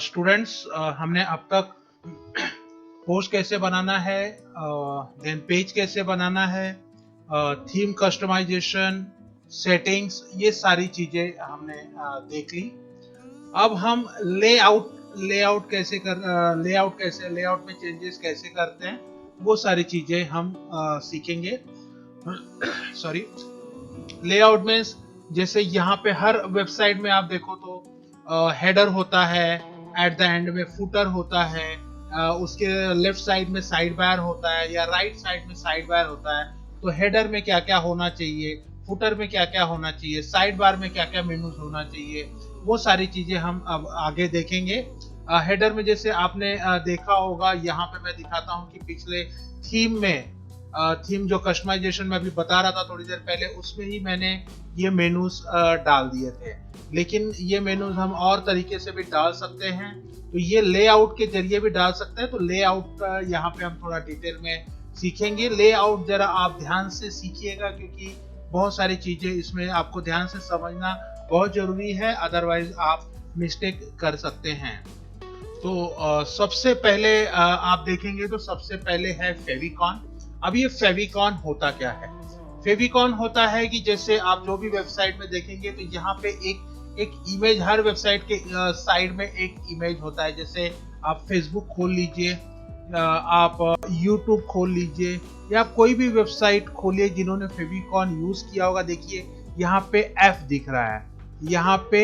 Students, हमने अब तक पोस्ट कैसे बनाना है, देन पेज कैसे बनाना है, थीम कस्टमाइजेशन, सेटिंग्स, ये सारी चीजें हमने देख ली। अब हम लेआउट में चेंजेस कैसे करते हैं, वो सारी चीजें हम सीखेंगे। सॉरी, लेआउट में जैसे यहाँ पे हर वेबसाइट में आप देखो तो हेडर होता है, एट द एंड में फुटर होता है, उसके लेफ्ट साइड में साइड बार होता है या राइट साइड में साइड बार होता है। तो हेडर में क्या क्या होना चाहिए, फुटर में क्या क्या होना चाहिए, साइड बार में क्या क्या मेनूज होना चाहिए, वो सारी चीजें हम अब आगे देखेंगे। हेडर में जैसे आपने देखा होगा, यहाँ पे मैं दिखाता हूँ कि पिछले थीम में थीम जो कस्टमाइजेशन में अभी बता रहा था थोड़ी देर पहले, उसमें ही मैंने ये मेनूज डाल दिए थे। लेकिन ये मेनूज हम और तरीके से भी डाल सकते हैं, तो ये लेआउट के जरिए भी डाल सकते हैं। तो लेआउट यहाँ पे हम थोड़ा डिटेल में सीखेंगे। लेआउट जरा आप ध्यान से सीखिएगा, क्योंकि बहुत सारी चीजें इसमें आपको ध्यान से समझना बहुत जरूरी है, अदरवाइज आप मिस्टेक कर सकते हैं। तो सबसे पहले आप देखेंगे तो सबसे पहले है फेविकॉन। अब ये फेविकॉन होता क्या है? फेविकॉन होता है कि जैसे आप जो भी वेबसाइट में देखेंगे तो यहाँ पे एक इमेज, हर वेबसाइट के साइड में एक इमेज होता है। जैसे आप फेसबुक खोल लीजिए, आप यूट्यूब खोल लीजिए, या आप कोई भी वेबसाइट खोलिए जिन्होंने फेविकॉन यूज किया होगा। देखिए यहाँ पे एफ दिख रहा है, यहाँ पे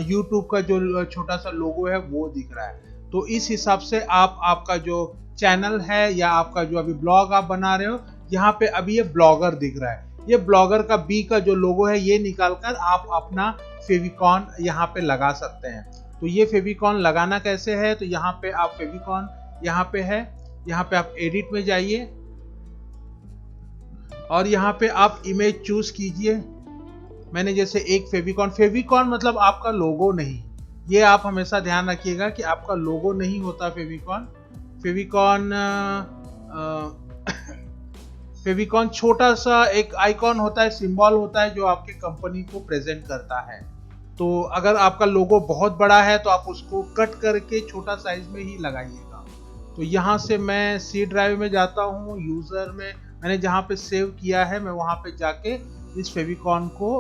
यूट्यूब का जो छोटा सा लोगो है वो दिख रहा है। तो इस हिसाब से आपका जो चैनल है या आपका जो अभी ब्लॉग आप बना रहे हो, यहाँ पे अभी ये ब्लॉगर दिख रहा है। ये ब्लॉगर का बी का जो लोगो है ये निकालकर आप अपना फेविकॉन यहाँ पे लगा सकते हैं। तो ये फेविकॉन लगाना कैसे है? तो यहाँ पे आप फेविकॉन यहाँ पे है, यहाँ पे आप एडिट में जाइए और यहाँ पे आप इमेज चूज कीजिए। मैंने जैसे एक फेविकॉन मतलब आपका लोगो नहीं, ये आप हमेशा ध्यान रखिएगा कि आपका लोगो नहीं होता फेविकॉन। फेविकॉन छोटा सा एक आइकॉन होता है, सिंबल होता है जो आपके कंपनी को प्रेजेंट करता है। तो अगर आपका लोगो बहुत बड़ा है तो आप उसको कट करके छोटा साइज में ही लगाइएगा। तो यहाँ से मैं सी ड्राइव में जाता हूँ, यूजर में मैंने जहाँ पे सेव किया है मैं वहाँ पे जाके इस फेविकॉन को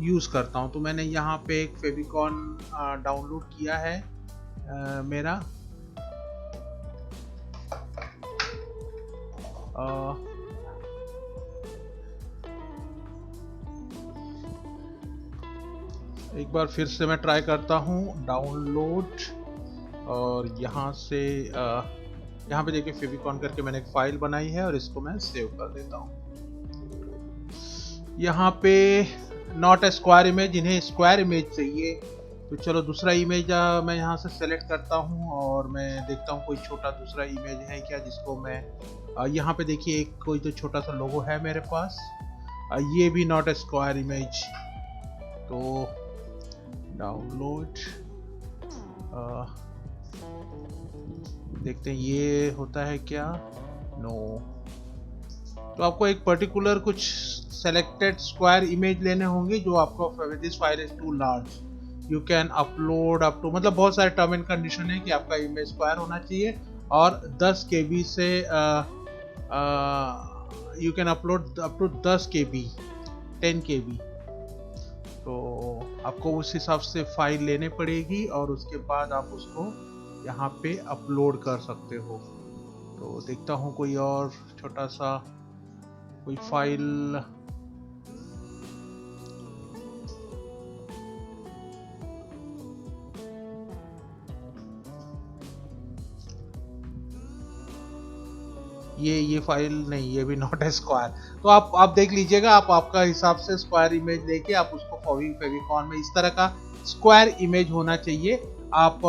यूज करता हूँ। तो मैंने यहाँ पे एक फेविकॉन डाउनलोड किया है मेरा। एक बार फिर से मैं ट्राई करता हूँ डाउनलोड, और यहाँ से यहाँ पे देखिए फेविकॉन करके मैंने एक फाइल बनाई है और इसको मैं सेव कर देता हूँ। यहाँ पे नॉट ए स्क्वायर इमेज, इन्हें स्क्वायर इमेज चाहिए। तो चलो दूसरा इमेज मैं यहाँ से सेलेक्ट करता हूँ और मैं देखता हूँ कोई छोटा दूसरा इमेज है क्या, जिसको मैं यहाँ पे देखिए एक कोई तो छोटा सा लोगो है मेरे पास, ये भी नॉट ए स्क्वायर इमेज। तो डाउनलोड देखते हैं ये होता है क्या, नो। तो आपको एक पर्टिकुलर कुछ सेलेक्टेड स्क्वायर इमेज लेने होंगे जो आपको, this file is too large you can upload up to, मतलब बहुत सारे टर्म एंड कंडीशन है कि आपका इमेज स्क्वायर होना चाहिए और 10 KB से you can upload up to 10 KB, 10 KB। तो आपको उस हिसाब से फाइल लेने पड़ेगी और उसके बाद आप उसको यहाँ पे अपलोड कर सकते हो। तो देखता हूँ कोई और छोटा सा कोई फाइल, ये फाइल नहीं, ये भी नॉट ए स्क्वायर। तो आप देख लीजिएगा, आप आपका हिसाब से स्क्वायर इमेज लेके आप उसको फेविकॉन में इस तरह का स्क्वायर इमेज होना चाहिए। आप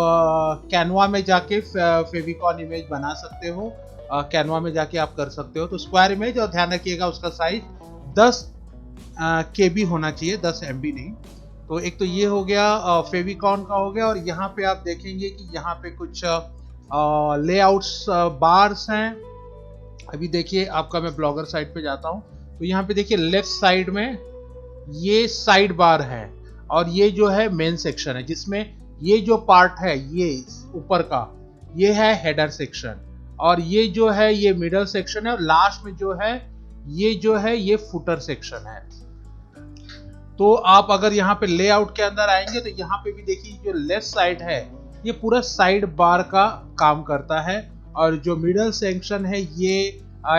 कैनवा में जाके फेविकॉन इमेज बना सकते हो, कैनवा में जाके आप कर सकते हो। तो स्क्वायर इमेज, और ध्यान रखिएगा उसका साइज 10 KB होना चाहिए, 10 MB नहीं। तो एक तो ये हो गया फेविकॉन का हो गया। और यहाँ पे आप देखेंगे कि यहाँ पे कुछ लेआउट्स बार्स हैं। अभी देखिए आपका मैं ब्लॉगर साइट पे जाता हूँ तो यहाँ पे देखिए लेफ्ट साइड में ये साइड बार है और ये जो है मेन सेक्शन है जिसमें ये जो पार्ट है ये ऊपर का, ये है हेडर सेक्शन, और ये जो है ये मिडल सेक्शन है, और लास्ट में जो है ये फुटर सेक्शन है। तो आप अगर यहाँ पे लेआउट के अंदर आएंगे तो यहाँ पे भी देखिए जो लेफ्ट साइड है ये पूरा साइड बार का काम करता है, और जो मिडल सेक्शन है ये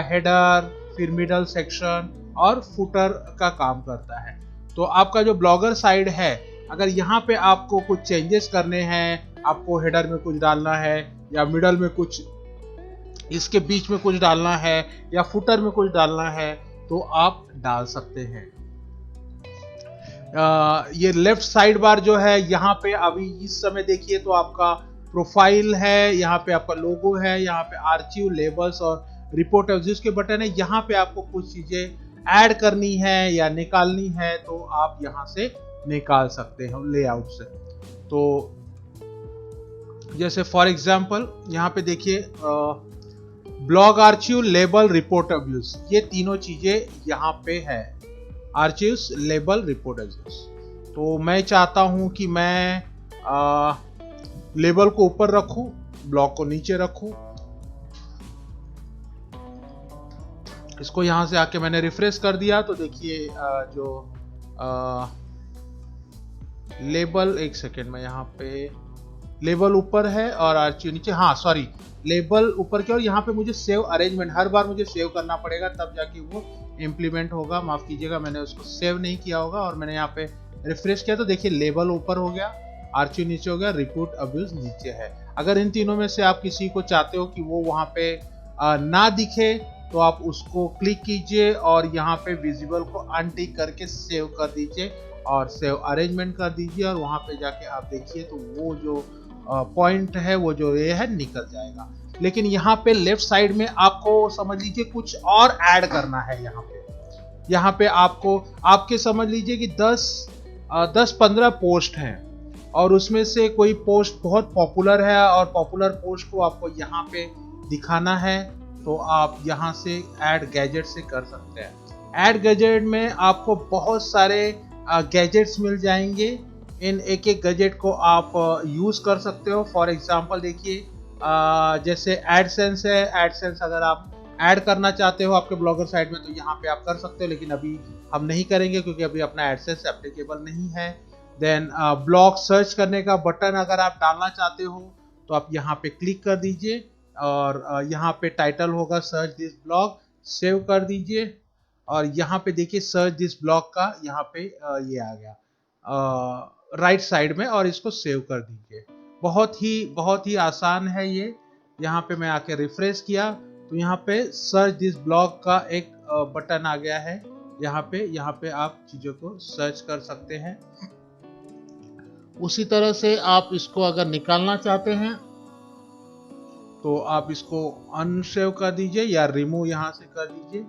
हेडर, फिर मिडल सेक्शन और फुटर का काम करता है। तो आपका जो ब्लॉगर साइड है, अगर यहाँ पे आपको कुछ चेंजेस करने हैं, आपको हेडर में कुछ डालना है या मिडल में कुछ, इसके बीच में कुछ डालना है या फुटर में कुछ डालना है, तो आप डाल सकते हैं। ये लेफ्ट साइड बार जो है यहाँ पे अभी इस समय देखिए तो आपका प्रोफाइल है, यहाँ पे आपका लोगो है, यहाँ पे आर्चिव, लेबल्स और रिपोर्ट के बटन है। यहाँ पे आपको कुछ चीजें ऐड करनी है या निकालनी है तो आप यहाँ से निकाल सकते हैं लेआउट से। तो जैसे फॉर एग्जांपल यहाँ पे देखिए blog archive, label, report views, ये तीनों चीजें यहाँ पे है, आर्चिव्स, लेबल, रिपोर्ट व्यूज। तो मैं चाहता हूं कि मैं लेबल को ऊपर रखूं, ब्लॉग को नीचे रखूं। इसको यहां से आके मैंने रिफ्रेश कर दिया तो देखिए जो लेबल, एक सेकेंड में, यहाँ पे लेबल ऊपर है और आर्चिव नीचे, हाँ सॉरी, लेबल ऊपर की, और यहाँ पे मुझे सेव अरेंजमेंट, हर बार मुझे सेव करना पड़ेगा तब जाके वो इम्प्लीमेंट होगा। माफ कीजिएगा मैंने उसको सेव नहीं किया होगा, और मैंने यहाँ पे रिफ्रेश किया तो देखिए लेबल ऊपर हो गया, आर्चिव नीचे हो गया, रिपोर्ट अब्यूज नीचे है। अगर इन तीनों में से आप किसी को चाहते हो कि वो वहाँ पे ना दिखे तो आप उसको क्लिक कीजिए और यहाँ पे विजिबल को अनटिक करके सेव कर दीजिए और सेव अरेंजमेंट कर दीजिए, और वहाँ पे जाके आप देखिए तो वो जो पॉइंट है वो जो ये है निकल जाएगा। लेकिन यहाँ पे लेफ्ट साइड में आपको समझ लीजिए कुछ और ऐड करना है। यहाँ पे आपको, आपके समझ लीजिए कि 10-15 पोस्ट हैं और उसमें से कोई पोस्ट बहुत पॉपुलर है और पॉपुलर पोस्ट को आपको यहाँ पे दिखाना है, तो आप यहाँ से ऐड गैजेट से कर सकते हैं। ऐड गैजेट में आपको बहुत सारे गैजेट्स मिल जाएंगे, इन एक एक गैजेट को आप यूज कर सकते हो। फॉर एग्जांपल देखिए जैसे एडसेंस है, एडसेंस अगर आप ऐड करना चाहते हो आपके ब्लॉगर साइट में तो यहाँ पे आप कर सकते हो, लेकिन अभी हम नहीं करेंगे क्योंकि अभी अपना एडसेंस एप्लीकेबल नहीं है। देन ब्लॉग सर्च करने का बटन अगर आप डालना चाहते हो तो आप यहाँ पे क्लिक कर दीजिए और यहाँ पे टाइटल होगा सर्च दिस ब्लॉग, सेव कर दीजिए और यहाँ पे देखिए सर्च दिस ब्लॉग का यहाँ पे ये आ गया राइट साइड में, और इसको सेव कर दीजिए। बहुत ही आसान है ये। यहाँ पे मैं आके रिफ्रेश किया तो यहाँ पे सर्च दिस ब्लॉग का एक बटन आ गया है। यहाँ पे आप चीजों को सर्च कर सकते हैं। उसी तरह से आप इसको अगर निकालना चाहते हैं तो आप इसको अनसेव कर दीजिए या रिमूव यहाँ से कर दीजिए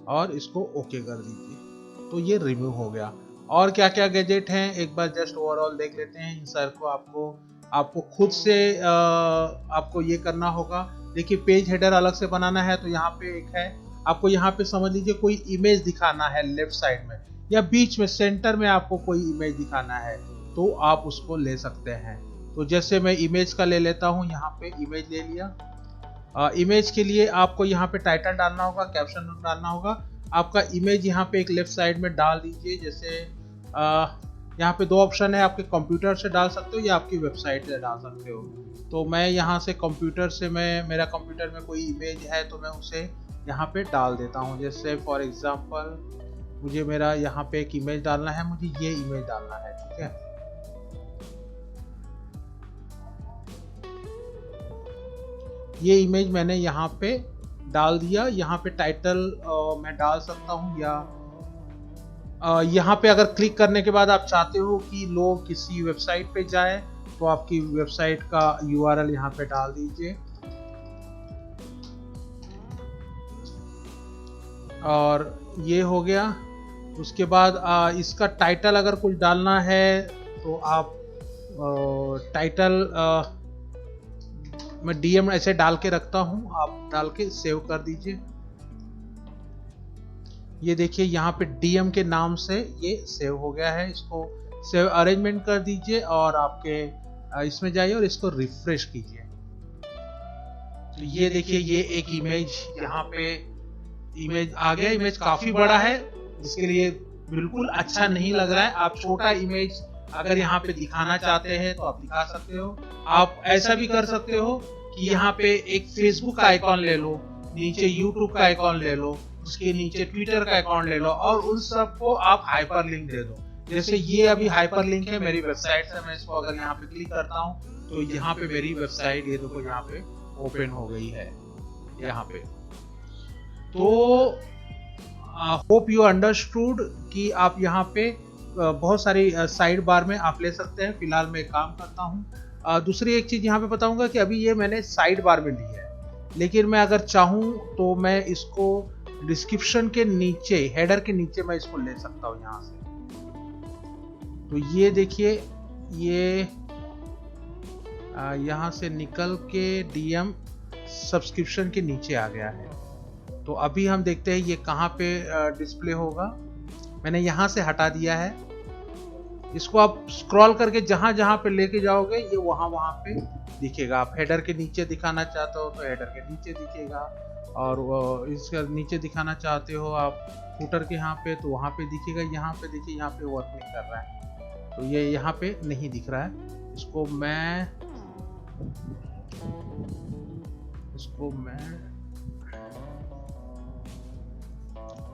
और इसको ओके कर दीजिए, तो ये रिमूव हो गया। और क्या क्या गैजेट हैं एक बार जस्ट ओवरऑल देख लेते हैं। इन सर को आपको खुद से आपको ये करना होगा। देखिए पेज हेडर अलग से बनाना है तो यहाँ पे एक है, आपको यहाँ पे समझ लीजिए कोई इमेज दिखाना है लेफ्ट साइड में या बीच में सेंटर में आपको कोई इमेज दिखाना है तो आप उसको ले सकते हैं। तो जैसे मैं इमेज का ले लेता हूँ, यहाँ पे इमेज ले लिया। इमेज के लिए आपको यहाँ पे टाइटल डालना होगा, कैप्शन डालना होगा। आपका इमेज यहाँ पे एक लेफ्ट साइड में डाल दीजिए। जैसे यहाँ पे दो ऑप्शन है, आपके कंप्यूटर से डाल सकते हो या आपकी वेबसाइट से डाल सकते हो। तो मैं यहाँ से कंप्यूटर से, मेरा कंप्यूटर में कोई इमेज है तो मैं उसे यहाँ पे डाल देता हूँ। जैसे फॉर एग्जांपल मुझे मेरा यहाँ पे एक इमेज डालना है, मुझे ये इमेज डालना है, ठीक है। ये इमेज मैंने यहाँ पे डाल दिया। यहाँ पे टाइटल मैं डाल सकता हूँ या यहाँ पे अगर क्लिक करने के बाद आप चाहते हो कि लोग किसी वेबसाइट पे जाए तो आपकी वेबसाइट का URL यहाँ पे डाल दीजिए। और ये हो गया। उसके बाद इसका टाइटल अगर कुछ डालना है तो आप टाइटल मैं DM ऐसे डाल के रखता हूँ, आप डाल के सेव कर दीजिए। ये देखिए यहाँ पे DM के नाम से ये सेव हो गया है। इसको सेव अरेंजमेंट कर दीजिए और आपके इसमें जाइए और इसको रिफ्रेश कीजिए। तो ये देखिए, ये एक इमेज यहाँ पे इमेज आ गया। इमेज काफी बड़ा है, जिसके लिए बिल्कुल अच्छा नहीं लग रहा है। आप छोटा इमेज अगर यहाँ पे दिखाना चाहते हैं तो आप दिखा सकते हो। आप ऐसा भी कर सकते हो कि यहाँ पे एक फेसबुक का आइकॉन ले लो, नीचे यूट्यूब का आइकॉन ले लो, उसके नीचे ट्विटर का अकाउंट ले लो और उन सबको आप हाइपर लिंक दे दो। जैसे ये अभी हाइपर लिंक है मेरी वेबसाइट से, मैं इसको अगर यहाँ पे क्लिक करता हूँ तो यहाँ पे मेरी वेबसाइट ये देखो यहाँ पे ओपन हो गई है यहाँ पे। तो होप यू अंडरस्टूड कि आप यहाँ पे बहुत सारी साइड बार में आप ले सकते हैं। फिलहाल मैं काम करता हूँ। दूसरी एक चीज यहाँ पे बताऊंगा कि अभी ये मैंने साइड बार में ली है, लेकिन मैं अगर चाहूँ तो मैं इसको डिस्क्रिप्शन के नीचे, हेडर के नीचे मैं इसको ले सकता हूँ यहाँ से। तो ये देखिए, ये यहाँ से निकल के DM सब्सक्रिप्शन के नीचे आ गया है। तो अभी हम देखते हैं ये कहाँ पे डिस्प्ले होगा। मैंने यहाँ से हटा दिया है। इसको आप स्क्रॉल करके जहां जहां पे लेके जाओगे ये वहां वहां पे दिखेगा। आप हेडर के नीचे दिखाना चाहते हो तो हेडर के नीचे दिखेगा, और इसका नीचे दिखाना चाहते हो आप फुटर के यहाँ पे तो वहां पे दिखेगा। यहाँ पे देखिए, यहाँ पे वर्क नहीं कर रहा है, तो ये यहाँ पे नहीं दिख रहा है। इसको मैं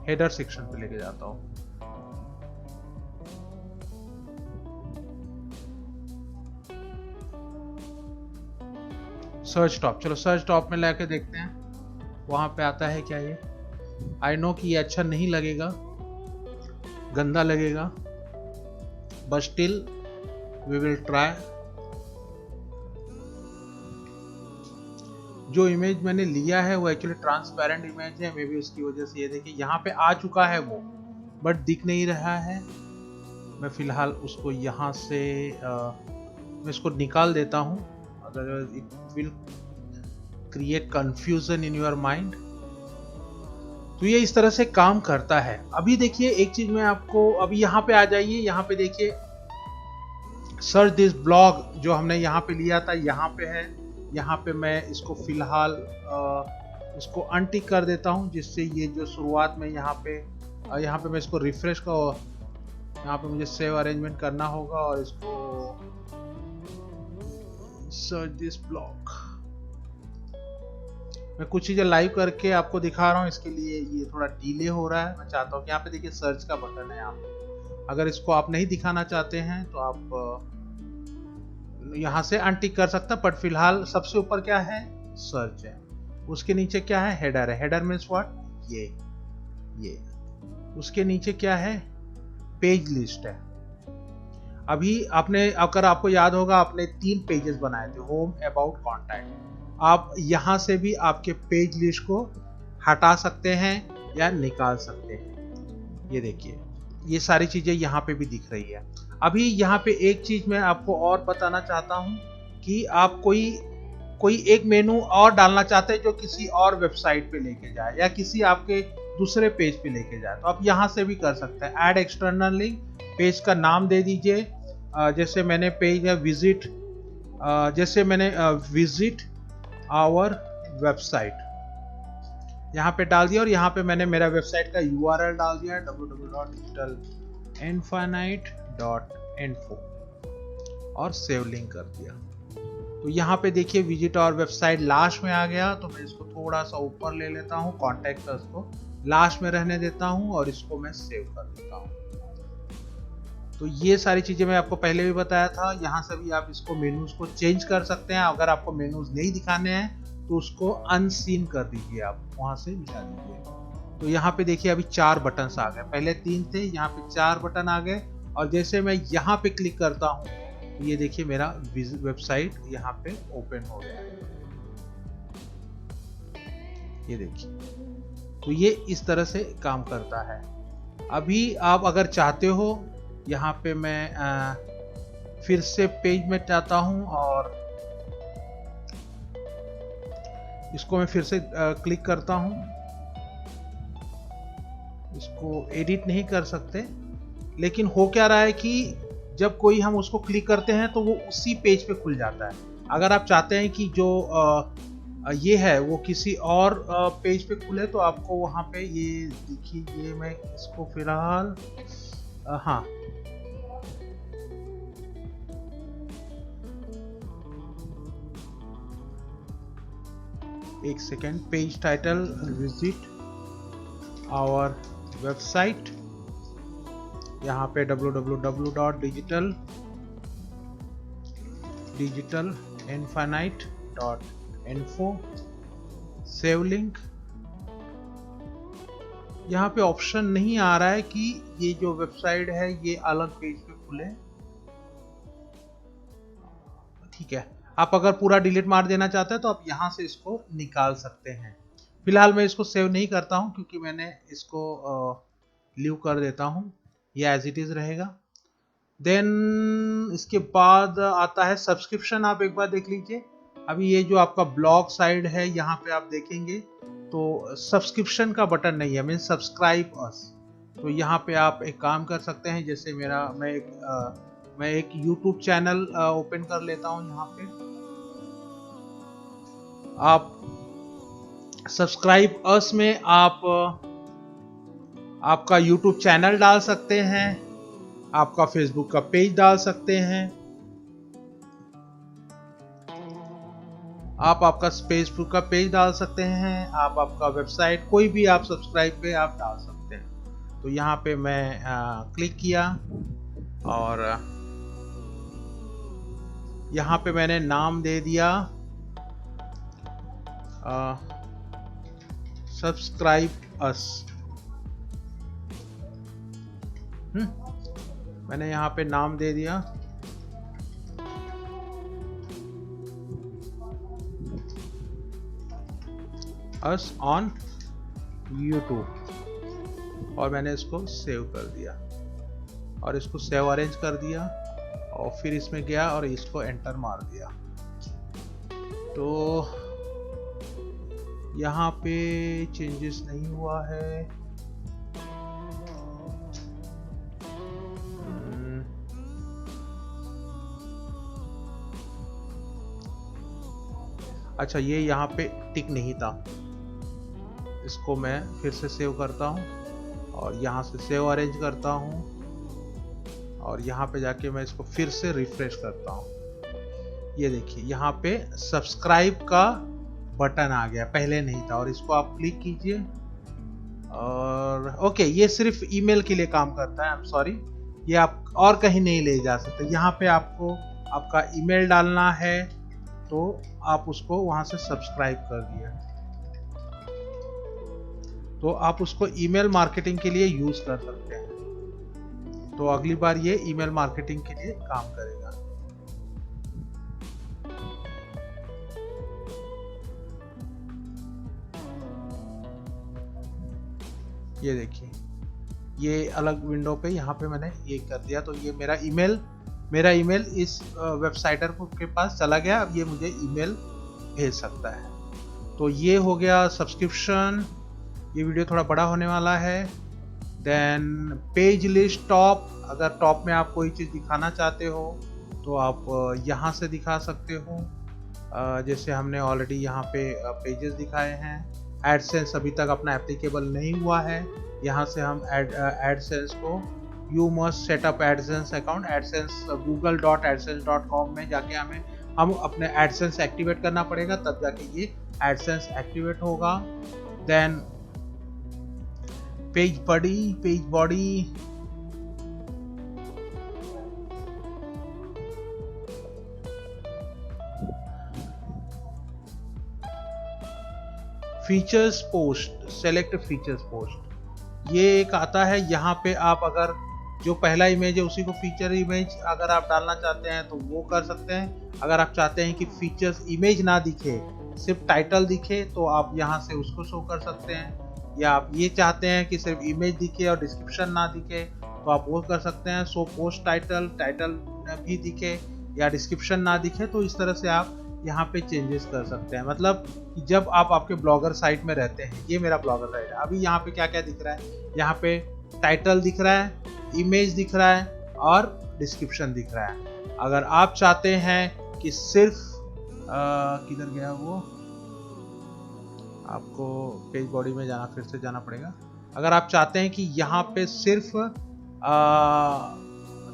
हेडर सेक्शन पे लेके जाता हूँ। सर्च टॉप, चलो सर्च टॉप में लाके देखते हैं वहां पे आता है क्या ये। आई नो कि ये अच्छा नहीं लगेगा, गंदा लगेगा, but still we will try. जो इमेज मैंने लिया है वो एक्चुअली ट्रांसपेरेंट इमेज है, मे बी उसकी वजह से ये देखिए यहाँ पे आ चुका है वो, बट दिख नहीं रहा है। मैं फिलहाल उसको यहाँ से मैं इसको निकाल देता हूँ, otherwise it will create confusion in your mind. तो ये इस तरह से काम करता है। अभी देखिए एक चीज मैं आपको, अभी यहाँ पे आ जाइए, यहाँ पे देखिए सर्च दिस ब्लॉग जो हमने यहाँ पे लिया था यहाँ पे है। यहाँ पे मैं इसको फिलहाल इसको अनटिक कर देता हूँ, जिससे ये जो शुरुआत में यहाँ पे मैं इसको रिफ्रेश का, यहाँ पे मुझे सेव अरेंजमेंट करना होगा और इसको सर्च दिस ब्लॉग। मैं कुछ चीजें लाइव करके आपको दिखा रहा हूँ, इसके लिए ये थोड़ा डिले हो रहा है। मैं चाहता हूँ कि यहाँ पे देखिए सर्च का बटन है यहाँ पे, अगर इसको आप नहीं दिखाना चाहते हैं तो आप यहाँ से अनटिक कर सकते हैं। बट फिलहाल सबसे ऊपर क्या है, सर्च है, उसके नीचे क्या है, हेडर है। हेडर मीन्स व्हाट, ये उसके नीचे क्या है, पेज लिस्ट है। अभी आपने, अगर आपको याद होगा, आपने 3 पेजेस बनाए थे, होम, अबाउट, कॉन्टैक्ट। आप यहाँ से भी आपके पेज लिस्ट को हटा सकते हैं या निकाल सकते हैं। ये देखिए, ये सारी चीजें यहाँ पे भी दिख रही है। अभी यहाँ पे एक चीज मैं आपको और बताना चाहता हूँ कि आप कोई एक मेनू और डालना चाहते हैं जो किसी और वेबसाइट पे लेके जाए या किसी आपके दूसरे पेज पे लेके जाए, तो आप यहाँ से भी कर सकते हैं। ऐड एक्सटर्नल लिंक, पेज का नाम दे दीजिए। जैसे मैंने पेज है विजिट, विजिट आवर वेबसाइट यहाँ पे डाल दिया, और यहाँ पे मैंने मेरा वेबसाइट का URL डाल दिया www.digitalinfinite.info और सेव लिंक कर दिया। तो यहाँ पे देखिए विजिट आवर वेबसाइट लास्ट में आ गया। तो मैं इसको थोड़ा सा ऊपर ले लेता हूँ, कॉन्टैक्ट का इसको लास्ट में रहने देता हूँ और इसको मैं सेव कर देता हूँ। तो ये सारी चीजें मैं आपको पहले भी बताया था। यहाँ से भी आप इसको मेनूज को चेंज कर सकते हैं। अगर आपको मेनूज नहीं दिखाने हैं तो उसको अनसीन कर दीजिए, आप वहां से मिटा दीजिए। तो यहाँ पे देखिए अभी 4 बटन आ गए, पहले 3 थे, यहाँ पे 4 बटन आ गए। और जैसे मैं यहाँ पे क्लिक करता हूँ तो ये देखिए मेरा वेबसाइट यहाँ पे ओपन हो गया है, ये देखिए। तो ये इस तरह से काम करता है। अभी आप अगर चाहते हो, यहाँ पे मैं फिर से पेज में जाता हूँ और इसको मैं फिर से क्लिक करता हूँ। इसको एडिट नहीं कर सकते, लेकिन हो क्या रहा है कि जब कोई हम उसको क्लिक करते हैं तो वो उसी पेज पे खुल जाता है। अगर आप चाहते हैं कि जो ये है वो किसी और पेज पे खुले तो आपको वहाँ पे ये देखिए, ये मैं इसको फिलहाल हाँ एक second, page title visit our website, यहाँ पे www.digitalinfinite.info, सेव लिंक। यहाँ पे ऑप्शन नहीं आ रहा है कि ये जो वेबसाइट है ये अलग पेज पे खुले। ठीक है, आप अगर पूरा डिलीट मार देना चाहते हैं तो आप यहाँ से इसको निकाल सकते हैं। फिलहाल मैं इसको सेव नहीं करता हूँ क्योंकि मैंने इसको लीव कर देता हूँ, ये एज इट इज रहेगा। देन इसके बाद आता है सब्सक्रिप्शन। आप एक बार देख लीजिए, अभी ये जो आपका ब्लॉग साइड है यहाँ पे आप देखेंगे तो सब्सक्रिप्शन का बटन नहीं है, मीन सब्सक्राइब अस। तो यहाँ पे आप एक काम कर सकते हैं, जैसे मैं एक YouTube चैनल ओपन कर लेता हूँ। यहाँ पे आप सब्सक्राइब अस में आप आपका YouTube चैनल डाल सकते हैं, आपका फेसबुक का पेज डाल सकते हैं, आप आपका फेसबुक का पेज डाल सकते हैं, आप आपका वेबसाइट, कोई भी आप सब्सक्राइब पे आप डाल सकते हैं। तो यहाँ पे मैं क्लिक किया और यहाँ पे मैंने नाम दे दिया सब्सक्राइब अस। मैंने यहाँ पे नाम दे दिया अस ऑन यूट्यूब और मैंने इसको सेव कर दिया और इसको सेव अरेंज कर दिया और फिर इसमें गया और इसको एंटर मार दिया। तो यहाँ पे चेंजेस नहीं हुआ है। अच्छा, ये यहाँ पे टिक नहीं था, इसको मैं फिर से सेव करता हूँ और यहाँ से सेव अरेंज करता हूँ और यहाँ पे जाके मैं इसको फिर से रिफ्रेश करता हूँ। ये देखिए यहाँ पे सब्सक्राइब का बटन आ गया, पहले नहीं था, और इसको आप क्लिक कीजिए और ओके, ये सिर्फ ईमेल के लिए काम करता है। आई एम सॉरी, ये आप और कहीं नहीं ले जा सकते। यहाँ पे आपको आपका ईमेल डालना है तो आप उसको वहां से सब्सक्राइब कर दिया तो आप उसको ईमेल मार्केटिंग के लिए यूज कर सकते हैं। तो अगली बार ये ईमेल मार्केटिंग के लिए काम करेगा। ये देखिए, ये अलग विंडो पे यहाँ पे मैंने ये कर दिया तो ये मेरा ईमेल इस वेबसाइटर के पास चला गया। अब ये मुझे ईमेल भेज सकता है। तो ये हो गया सब्सक्रिप्शन। ये वीडियो थोड़ा बड़ा होने वाला है। देन पेज लिस्ट टॉप, अगर टॉप में आप कोई चीज़ दिखाना चाहते हो तो आप यहाँ से दिखा सकते हो। जैसे हमने ऑलरेडी यहाँ पे पेजेस दिखाए हैं। एडसेंस अभी तक अपना एप्लीकेबल नहीं हुआ है, यहाँ से हम एडसेंस को you must setup AdSense account, AdSense google.adsense.com में जाके हम अपने एडसेंस एक्टिवेट करना पड़ेगा, तब जाके ये एडसेंस एक्टिवेट होगा। Then page body features post, select features post, ये एक आता है। यहाँ पे आप अगर जो पहला इमेज है उसी को फीचर इमेज अगर आप डालना चाहते हैं तो वो कर सकते हैं। अगर आप चाहते हैं कि फीचर्स इमेज ना दिखे, सिर्फ टाइटल दिखे, तो आप यहाँ से उसको शो कर सकते हैं। या आप ये चाहते हैं कि सिर्फ इमेज दिखे और डिस्क्रिप्शन ना दिखे तो आप वो कर सकते हैं। सो पोस्ट टाइटल भी दिखे या डिस्क्रिप्शन ना दिखे, तो इस तरह से आप यहाँ पे चेंजेस कर सकते हैं। मतलब जब आप आपके ब्लॉगर साइट में रहते हैं, ये मेरा ब्लॉगर साइट है, अभी यहाँ पे क्या क्या दिख रहा है, यहाँ पे टाइटल दिख रहा है, इमेज दिख रहा है और डिस्क्रिप्शन दिख रहा है। अगर आप चाहते हैं कि सिर्फ किधर गया वो, आपको पेज बॉडी में जाना, फिर से जाना पड़ेगा। अगर आप चाहते हैं कि यहाँ पे सिर्फ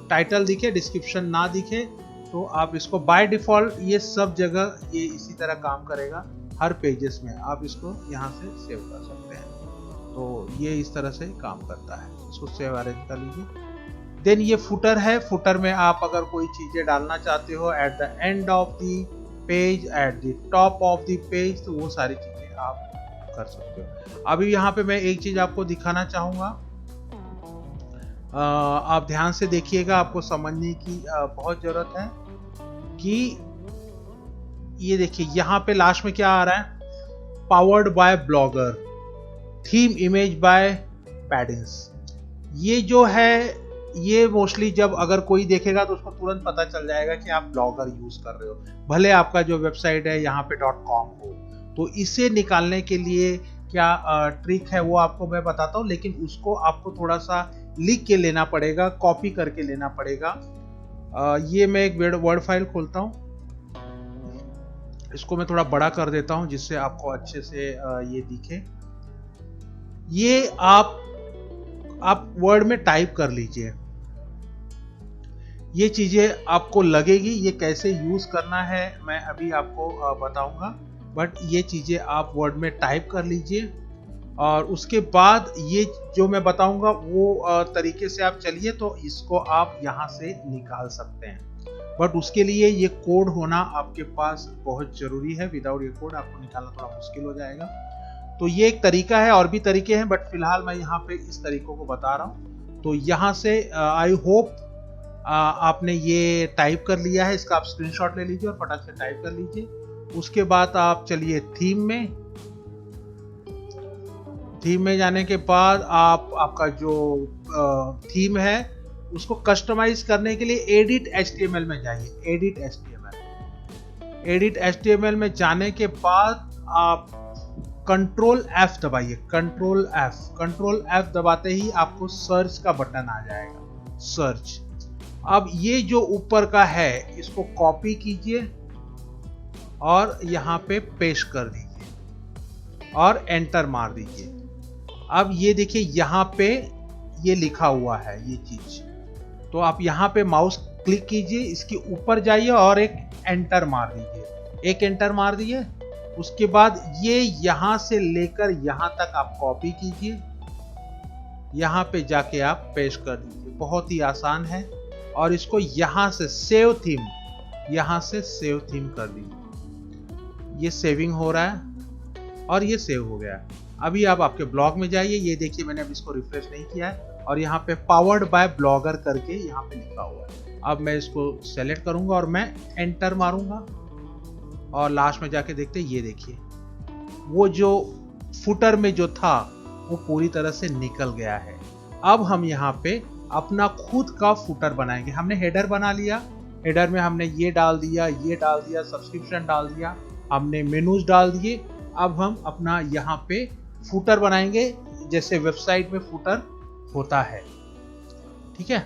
टाइटल दिखे, डिस्क्रिप्शन ना दिखे, तो आप इसको बाय डिफॉल्ट ये सब जगह ये इसी तरह काम करेगा। हर पेजेस में आप इसको यहाँ से सेव कर सकते हैं। तो ये इस तरह से काम करता है। इसको सेव अरेंज कर लीजिए। देन ये फुटर है। फुटर में आप अगर कोई चीजें डालना चाहते हो at the end of the page, at the top of the page, तो वो सारी चीजें आप कर सकते हो। अभी यहाँ पे मैं एक चीज आपको दिखाना चाहूंगा, आप ध्यान से देखिएगा, आपको समझने की बहुत जरूरत है कि ये देखिए यहाँ पे लास्ट में क्या आ रहा है, powered by Blogger, theme image by पैडिंस। ये जो है ये मोस्टली जब अगर कोई देखेगा तो उसको तुरंत पता चल जाएगा कि आप ब्लॉगर यूज कर रहे हो, भले आपका जो वेबसाइट है यहाँ पे .com हो। तो इसे निकालने के लिए क्या ट्रिक है वो आपको मैं बताता हूँ, लेकिन उसको आपको थोड़ा सा लिख के लेना पड़ेगा, कॉपी करके लेना पड़ेगा। ये मैं एक वर्ड फाइल खोलता हूँ, इसको मैं थोड़ा बड़ा कर देता हूँ जिससे आपको अच्छे से ये दिखे। ये आप वर्ड में टाइप कर लीजिए। ये चीजें आपको लगेगी, ये कैसे यूज करना है मैं अभी आपको बताऊंगा, बट ये चीजें आप वर्ड में टाइप कर लीजिए और उसके बाद ये जो मैं बताऊंगा वो तरीके से आप चलिए, तो इसको आप यहां से निकाल सकते हैं। बट उसके लिए ये कोड होना आपके पास बहुत जरूरी है। विदाउट ये कोड आपको निकालना थोड़ा मुश्किल हो जाएगा। तो ये एक तरीका है, और भी तरीके हैं, बट फिलहाल मैं यहाँ पे इस तरीकों को बता रहा हूँ। तो यहाँ से आई होप आपने ये टाइप कर लिया है। इसका आप स्क्रीनशॉट ले लीजिए और फटाक से टाइप कर लीजिए। उसके बाद आप चलिए थीम में। थीम में जाने के बाद आपका जो थीम है उसको कस्टमाइज करने के लिए एडिट HTML में जाइए। एडिट HTML में जाने के बाद आप कंट्रोल F दबाइए। कंट्रोल F दबाते ही आपको सर्च का बटन आ जाएगा, सर्च। अब ये जो ऊपर का है इसको कॉपी कीजिए और यहाँ पे पेस्ट कर दीजिए और एंटर मार दीजिए। अब ये देखिए यहाँ पे ये लिखा हुआ है ये चीज, तो आप यहाँ पे माउस क्लिक कीजिए, इसके ऊपर जाइए और एक एंटर मार दीजिए। एक एंटर मार दिए, उसके बाद ये यहां से लेकर यहां तक आप कॉपी कीजिए, यहां पे जाके आप पेस्ट कर दीजिए। बहुत ही आसान है। और इसको यहां से सेव थीम, यहां से सेव थीम कर दीजिए। ये सेविंग हो रहा है और ये सेव हो गया। अभी आप आपके ब्लॉग में जाइए, ये देखिए मैंने अब इसको रिफ्रेश नहीं किया है और यहाँ पे पावर्ड बाय ब्लॉगर करके यहाँ पे लिखा हुआ है। अब मैं इसको सेलेक्ट करूंगा और मैं एंटर मारूंगा और लास्ट में जाके देखते हैं, ये देखिए वो जो फुटर में जो था वो पूरी तरह से निकल गया है। अब हम यहाँ पे अपना खुद का फुटर बनाएंगे। हमने हेडर बना लिया, हेडर में हमने ये डाल दिया, सब्सक्रिप्शन डाल दिया, हमने मेनूज डाल दिए। अब हम अपना यहाँ पे फुटर बनाएंगे जैसे वेबसाइट में फुटर होता है। ठीक है।